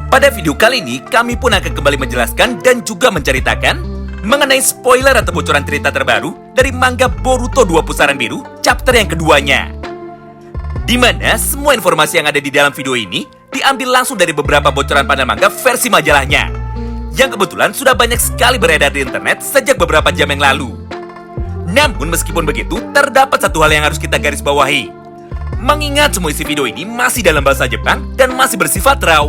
Pada video kali ini, kami pun akan kembali menjelaskan dan juga menceritakan mengenai spoiler atau bocoran cerita terbaru dari manga Boruto 2 Pusaran Biru, chapter yang keduanya. Di mana semua informasi yang ada di dalam video ini diambil langsung dari beberapa bocoran panel manga versi majalahnya, yang kebetulan sudah banyak sekali beredar di internet sejak beberapa jam yang lalu. Namun meskipun begitu, terdapat satu hal yang harus kita garis bawahi. Mengingat semua isi video ini masih dalam bahasa Jepang dan masih bersifat raw,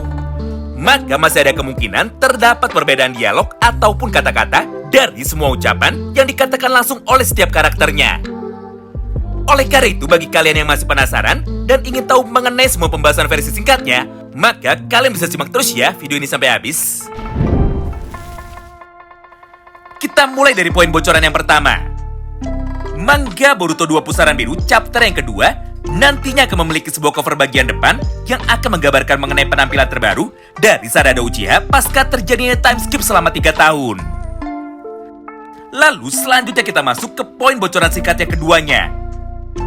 maka masih ada kemungkinan terdapat perbedaan dialog ataupun kata-kata dari semua ucapan yang dikatakan langsung oleh setiap karakternya. Oleh karena itu, bagi kalian yang masih penasaran dan ingin tahu mengenai semua pembahasan versi singkatnya, maka kalian bisa simak terus ya video ini sampai habis. Kita mulai dari poin bocoran yang pertama. Manga Boruto 2 Pusaran Biru chapter yang kedua nantinya akan memiliki sebuah cover bagian depan yang akan menggambarkan mengenai penampilan terbaru dari Sarada Uchiha pasca terjadinya time skip selama 3 tahun. Lalu selanjutnya kita masuk ke poin bocoran singkat yang keduanya.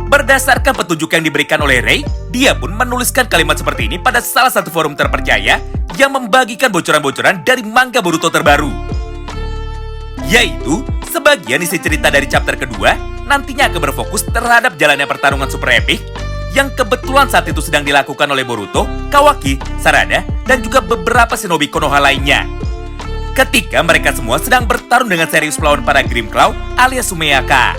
Berdasarkan petunjuk yang diberikan oleh Rei, dia pun menuliskan kalimat seperti ini pada salah satu forum terpercaya yang membagikan bocoran-bocoran dari manga Boruto terbaru. Yaitu, sebagian isi cerita dari chapter kedua nantinya akan berfokus terhadap jalannya pertarungan super epic yang kebetulan saat itu sedang dilakukan oleh Boruto, Kawaki, Sarada, dan juga beberapa shinobi Konoha lainnya. Ketika mereka semua sedang bertarung dengan serius melawan para Grimclaw alias Sumeaka.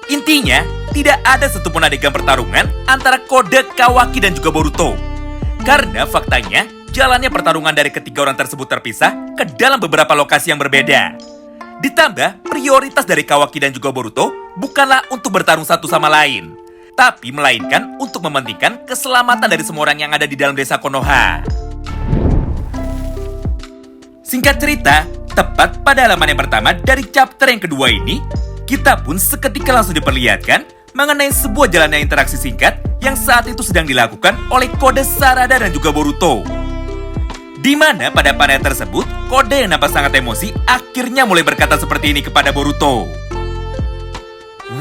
Intinya, tidak ada satupun adegan pertarungan antara Kode, Kawaki, dan juga Boruto. Karena faktanya, jalannya pertarungan dari ketiga orang tersebut terpisah ke dalam beberapa lokasi yang berbeda. Ditambah, prioritas dari Kawaki dan juga Boruto bukanlah untuk bertarung satu sama lain, tapi melainkan untuk mementingkan keselamatan dari semua orang yang ada di dalam desa Konoha. Singkat cerita, tepat pada halaman yang pertama dari chapter yang kedua ini, kita pun seketika langsung diperlihatkan mengenai sebuah jalannya interaksi singkat yang saat itu sedang dilakukan oleh Kode, Sarada, dan juga Boruto. Di mana pada panel tersebut, Kode yang nampak sangat emosi akhirnya mulai berkata seperti ini kepada Boruto.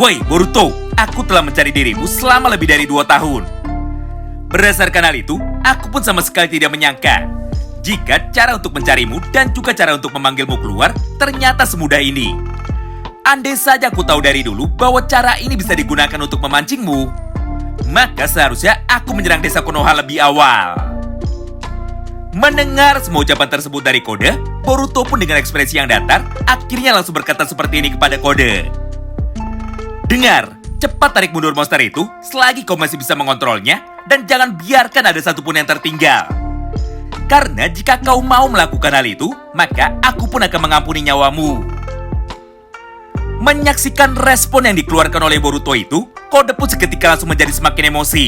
"Woi Boruto, aku telah mencari dirimu selama lebih dari 2 tahun. Berdasarkan hal itu, aku pun sama sekali tidak menyangka jika cara untuk mencarimu dan juga cara untuk memanggilmu keluar ternyata semudah ini. Andai saja aku tahu dari dulu bahwa cara ini bisa digunakan untuk memancingmu, maka seharusnya aku menyerang desa Konoha lebih awal." Mendengar semua ucapan tersebut dari Kode, Boruto pun dengan ekspresi yang datar akhirnya langsung berkata seperti ini kepada Kode. "Dengar, cepat tarik mundur monster itu selagi kau masih bisa mengontrolnya dan jangan biarkan ada satupun yang tertinggal. Karena jika kau mau melakukan hal itu, maka aku pun akan mengampuni nyawamu." Menyaksikan respon yang dikeluarkan oleh Boruto itu, Kode pun seketika langsung menjadi semakin emosi.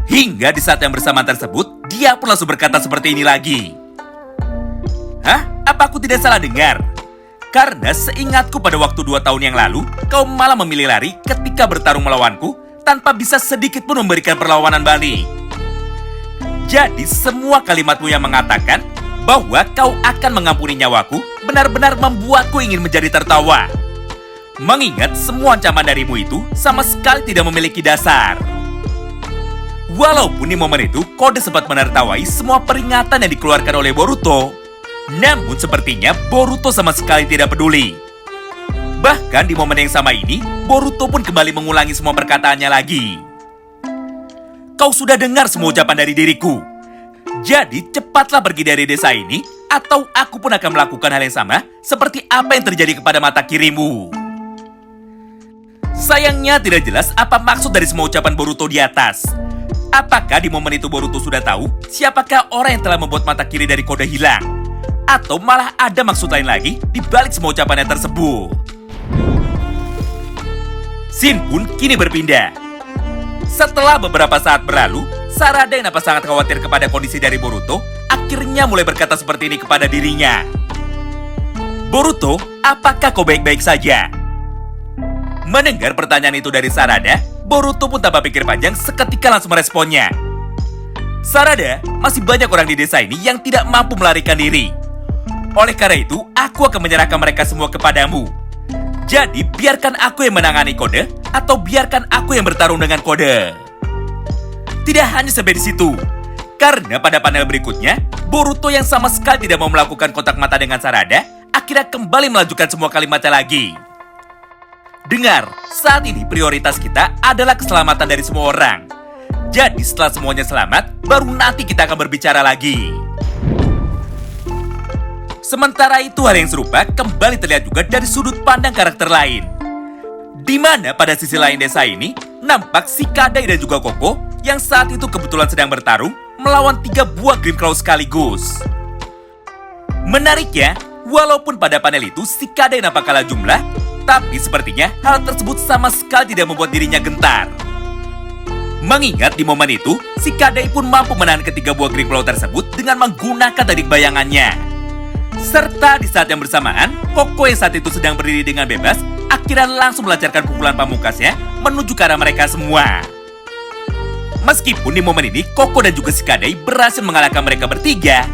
Hingga di saat yang bersamaan tersebut, dia pun langsung berkata seperti ini lagi. "Hah? Apa aku tidak salah dengar? Karena seingatku pada waktu 2 tahun yang lalu, kau malah memilih lari ketika bertarung melawanku tanpa bisa sedikit pun memberikan perlawanan balik. Jadi semua kalimatmu yang mengatakan bahwa kau akan mengampuni nyawaku benar-benar membuatku ingin menjadi tertawa. Mengingat semua ancaman darimu itu sama sekali tidak memiliki dasar." Walaupun di momen itu Kode sempat menertawai semua peringatan yang dikeluarkan oleh Boruto, namun sepertinya Boruto sama sekali tidak peduli. Bahkan di momen yang sama ini, Boruto pun kembali mengulangi semua perkataannya lagi. "Kau sudah dengar semua ucapan dari diriku. Jadi cepatlah pergi dari desa ini, atau aku pun akan melakukan hal yang sama seperti apa yang terjadi kepada mata kirimu." Sayangnya tidak jelas apa maksud dari semua ucapan Boruto di atas. Apakah di momen itu Boruto sudah tahu siapakah orang yang telah membuat mata kiri dari Kode hilang? Atau malah ada maksud lain lagi di balik semua ucapannya tersebut? Scene pun kini berpindah. Setelah beberapa saat berlalu, Sarada yang nampak sangat khawatir kepada kondisi dari Boruto akhirnya mulai berkata seperti ini kepada dirinya. "Boruto, apakah kau baik-baik saja?" Mendengar pertanyaan itu dari Sarada, Boruto pun tanpa pikir panjang seketika langsung meresponnya. "Sarada, masih banyak orang di desa ini yang tidak mampu melarikan diri. Oleh karena itu, aku akan menyerahkan mereka semua kepadamu. Jadi, biarkan aku yang menangani Kode, atau biarkan aku yang bertarung dengan Kode." Tidak hanya sampai di situ. Karena pada panel berikutnya, Boruto yang sama sekali tidak mau melakukan kontak mata dengan Sarada, akhirnya kembali melanjutkan semua kalimatnya lagi. Dengar, saat ini prioritas kita adalah keselamatan dari semua orang. Jadi setelah semuanya selamat, baru nanti kita akan berbicara lagi. Sementara itu hal yang serupa kembali terlihat juga dari sudut pandang karakter lain. Di mana pada sisi lain desa ini, nampak si Kadai dan juga Koko yang saat itu kebetulan sedang bertarung melawan 3 buah Grimclaw sekaligus. Menariknya, walaupun pada panel itu si Kadai nampak kalah jumlah, tapi sepertinya hal tersebut sama sekali tidak membuat dirinya gentar. Mengingat di momen itu, si Kadai pun mampu menahan ketiga buah Grimclaw tersebut dengan menggunakan teknik bayangannya. Serta di saat yang bersamaan, Koko yang saat itu sedang berdiri dengan bebas, akhirnya langsung melancarkan pukulan pamungkasnya menuju ke arah mereka semua. Meskipun di momen ini, Koko dan juga si Kadai berhasil mengalahkan mereka bertiga.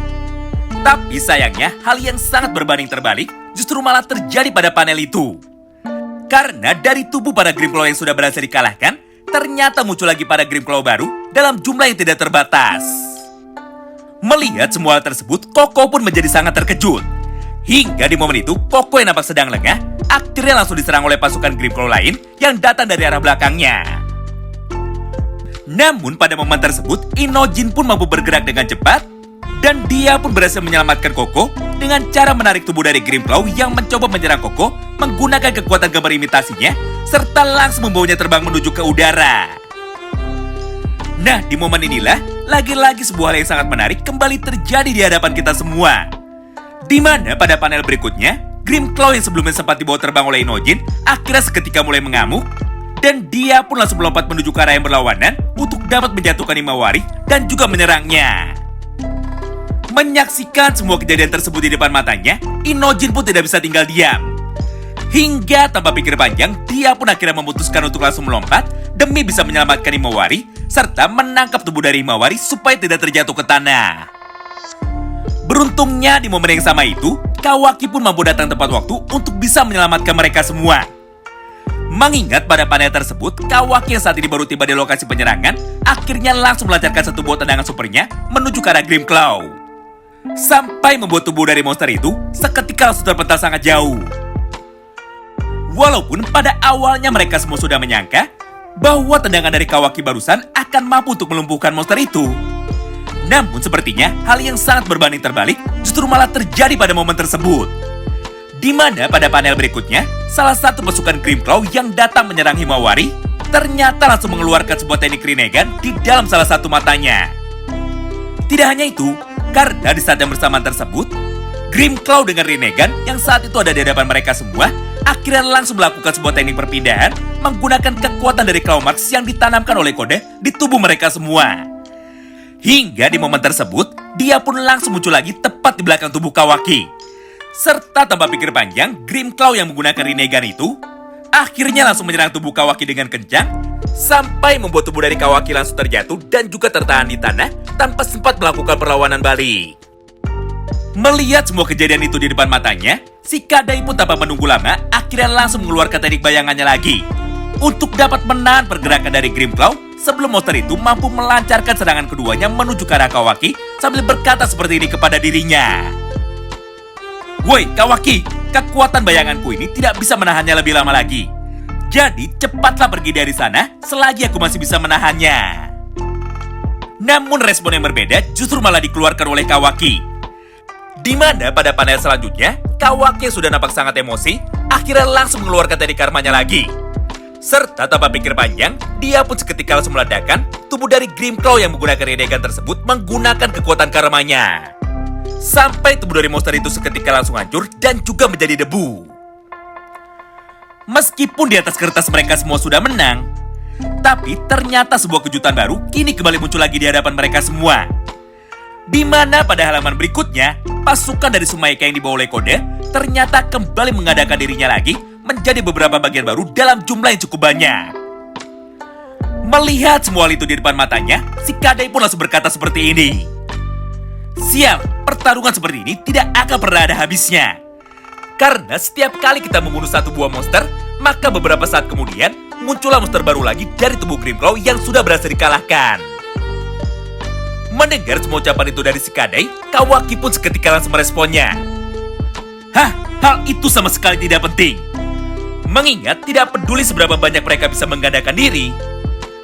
Tapi sayangnya, hal yang sangat berbanding terbalik justru malah terjadi pada panel itu. Karena dari tubuh para Grimclaw yang sudah berhasil dikalahkan, ternyata muncul lagi para Grimclaw baru dalam jumlah yang tidak terbatas. Melihat semua hal tersebut, Koko pun menjadi sangat terkejut. Hingga di momen itu, Koko yang nampak sedang lengah, akhirnya langsung diserang oleh pasukan Grimclaw lain yang datang dari arah belakangnya. Namun pada momen tersebut, Inojin pun mampu bergerak dengan cepat, dan dia pun berhasil menyelamatkan Koko dengan cara menarik tubuh dari Grimclaw yang mencoba menyerang Koko menggunakan kekuatan gambar imitasinya, serta langsung membawanya terbang menuju ke udara. Nah, di momen inilah, lagi-lagi sebuah hal yang sangat menarik kembali terjadi di hadapan kita semua. Di mana pada panel berikutnya, Grimclaw yang sebelumnya sempat dibawa terbang oleh Inojin, akhirnya seketika mulai mengamuk, dan dia pun langsung melompat menuju ke arah yang berlawanan untuk dapat menjatuhkan Himawari dan juga menyerangnya. Menyaksikan semua kejadian tersebut di depan matanya, Inojin pun tidak bisa tinggal diam. Hingga tanpa pikir panjang, dia pun akhirnya memutuskan untuk langsung melompat demi bisa menyelamatkan Himawari, serta menangkap tubuh dari Himawari supaya tidak terjatuh ke tanah. Beruntungnya di momen yang sama itu, Kawaki pun mampu datang tepat waktu untuk bisa menyelamatkan mereka semua. Mengingat pada panel tersebut, Kawaki yang saat ini baru tiba di lokasi penyerangan, akhirnya langsung melancarkan satu buah tendangan supernya menuju ke arah Grimclaw. Sampai membuat tubuh dari monster itu seketika langsung terpental sangat jauh. Walaupun pada awalnya mereka semua sudah menyangka bahwa tendangan dari Kawaki barusan akan mampu untuk melumpuhkan monster itu. Namun sepertinya hal yang sangat berbanding terbalik justru malah terjadi pada momen tersebut. Di mana pada panel berikutnya, salah satu pasukan Grimclaw yang datang menyerang Himawari ternyata langsung mengeluarkan sebuah teknik Rinnegan di dalam salah satu matanya. Tidak hanya itu, karena di saat yang bersamaan tersebut, Grimclaw dengan Rinnegan yang saat itu ada di hadapan mereka semua akhirnya langsung melakukan sebuah teknik perpindahan menggunakan kekuatan dari Claw Marks yang ditanamkan oleh kode di tubuh mereka semua. Hingga di momen tersebut, dia pun langsung muncul lagi tepat di belakang tubuh Kawaki. Serta tanpa pikir panjang, Grimclaw yang menggunakan Rinnegan itu akhirnya langsung menyerang tubuh Kawaki dengan kencang sampai membuat tubuh dari Kawaki langsung terjatuh dan juga tertahan di tanah tanpa sempat melakukan perlawanan balik. Melihat semua kejadian itu di depan matanya, si Kadai pun tanpa menunggu lama akhirnya langsung mengeluarkan teknik bayangannya lagi untuk dapat menahan pergerakan dari Grimclaw sebelum monster itu mampu melancarkan serangan keduanya menuju ke arah Kawaki sambil berkata seperti ini kepada dirinya. Woi Kawaki, kekuatan bayanganku ini tidak bisa menahannya lebih lama lagi. Jadi cepatlah pergi dari sana selagi aku masih bisa menahannya. Namun respon yang berbeda justru malah dikeluarkan oleh Kawaki. Di mana pada panel selanjutnya, Kawaki yang sudah nampak sangat emosi, akhirnya langsung mengeluarkan teknik karmanya lagi. Serta tanpa pikir panjang, dia pun seketika langsung meledakkan tubuh dari Grimclaw yang menggunakan Rinnegan tersebut menggunakan kekuatan karmanya. Sampai tubuh dari monster itu seketika langsung hancur dan juga menjadi debu. Meskipun di atas kertas mereka semua sudah menang, tapi ternyata sebuah kejutan baru kini kembali muncul lagi di hadapan mereka semua. Di mana pada halaman berikutnya, pasukan dari Sumaika yang dibawa oleh Kode ternyata kembali mengadakan dirinya lagi menjadi beberapa bagian baru dalam jumlah yang cukup banyak. Melihat semua hal itu di depan matanya, si Kadai pun langsung berkata seperti ini. Sial, pertarungan seperti ini tidak akan pernah ada habisnya. Karena setiap kali kita membunuh satu buah monster, maka beberapa saat kemudian muncullah monster baru lagi dari tubuh Grimclaw yang sudah berhasil dikalahkan. Mendengar semua ucapan itu dari si Kadai, Kawaki pun seketika langsung meresponnya. Hah? Hal itu sama sekali tidak penting. Mengingat tidak peduli seberapa banyak mereka bisa menggandakan diri.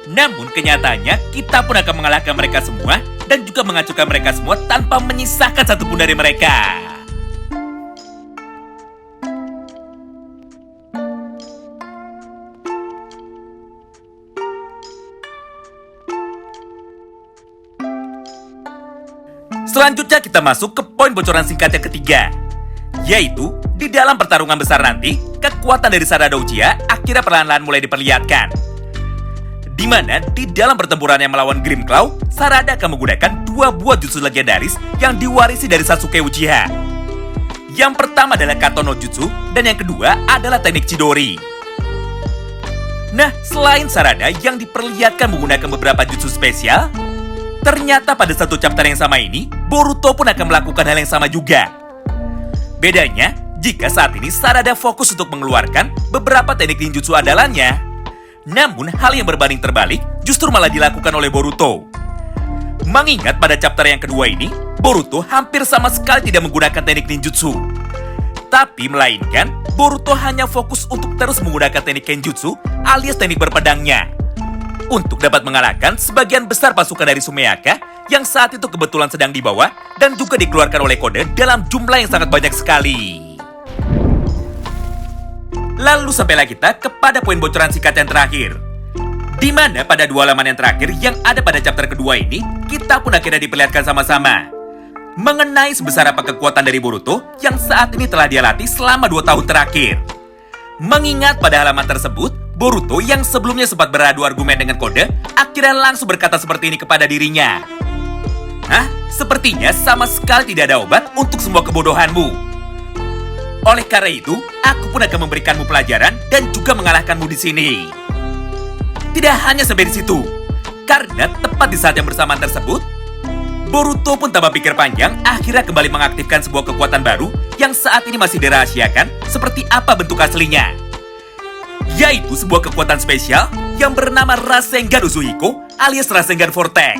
Namun kenyataannya kita pun akan mengalahkan mereka semua dan juga menghancurkan mereka semua tanpa menyisakan satupun dari mereka. Selanjutnya kita masuk ke poin bocoran singkat yang ketiga, yaitu di dalam pertarungan besar nanti, kekuatan dari Sarada Uchiha akhirnya perlahan-lahan mulai diperlihatkan. Di mana di dalam pertempurannya melawan Grimclaw, Sarada akan menggunakan 2 buah jutsu legendaris yang diwarisi dari Sasuke Uchiha. Yang pertama adalah Kato no Jutsu, dan yang kedua adalah teknik Chidori. Nah, selain Sarada yang diperlihatkan menggunakan beberapa jutsu spesial, ternyata pada satu chapter yang sama ini, Boruto pun akan melakukan hal yang sama juga. Bedanya, jika saat ini Sarada fokus untuk mengeluarkan beberapa teknik ninjutsu andalannya. Namun, hal yang berbanding terbalik justru malah dilakukan oleh Boruto. Mengingat pada chapter yang kedua ini, Boruto hampir sama sekali tidak menggunakan teknik ninjutsu. Tapi melainkan, Boruto hanya fokus untuk terus menggunakan teknik kenjutsu alias teknik berpedangnya. Untuk dapat mengalahkan sebagian besar pasukan dari Sumeaka yang saat itu kebetulan sedang dibawa dan juga dikeluarkan oleh Kode dalam jumlah yang sangat banyak sekali. Lalu sampailah kita kepada poin bocoran singkat yang terakhir, di mana pada 2 halaman yang terakhir yang ada pada chapter kedua ini, kita pun akhirnya diperlihatkan sama-sama mengenai sebesar apa kekuatan dari Boruto yang saat ini telah dia latih selama 2 tahun terakhir. Mengingat pada halaman tersebut, Boruto yang sebelumnya sempat beradu argumen dengan Kode, akhirnya langsung berkata seperti ini kepada dirinya. Hah? Sepertinya sama sekali tidak ada obat untuk semua kebodohanmu. Oleh karena itu, aku pun akan memberikanmu pelajaran dan juga mengalahkanmu di sini. Tidak hanya sampai di situ, karena tepat di saat yang bersamaan tersebut, Boruto pun tanpa pikir panjang akhirnya kembali mengaktifkan sebuah kekuatan baru yang saat ini masih dirahasiakan seperti apa bentuk aslinya. Yaitu sebuah kekuatan spesial yang bernama Rasengan Uzuhiko alias Rasengan Vortex.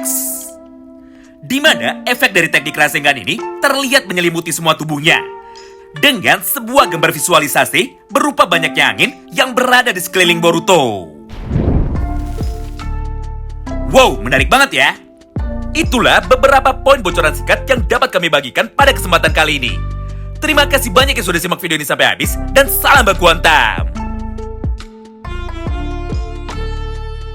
Di mana efek dari teknik Rasengan ini terlihat menyelimuti semua tubuhnya dengan sebuah gambar visualisasi berupa banyaknya angin yang berada di sekeliling Boruto. Wow, menarik banget ya. Itulah beberapa poin bocoran singkat yang dapat kami bagikan pada kesempatan kali ini. Terima kasih banyak yang sudah simak video ini sampai habis dan salam baku hantam.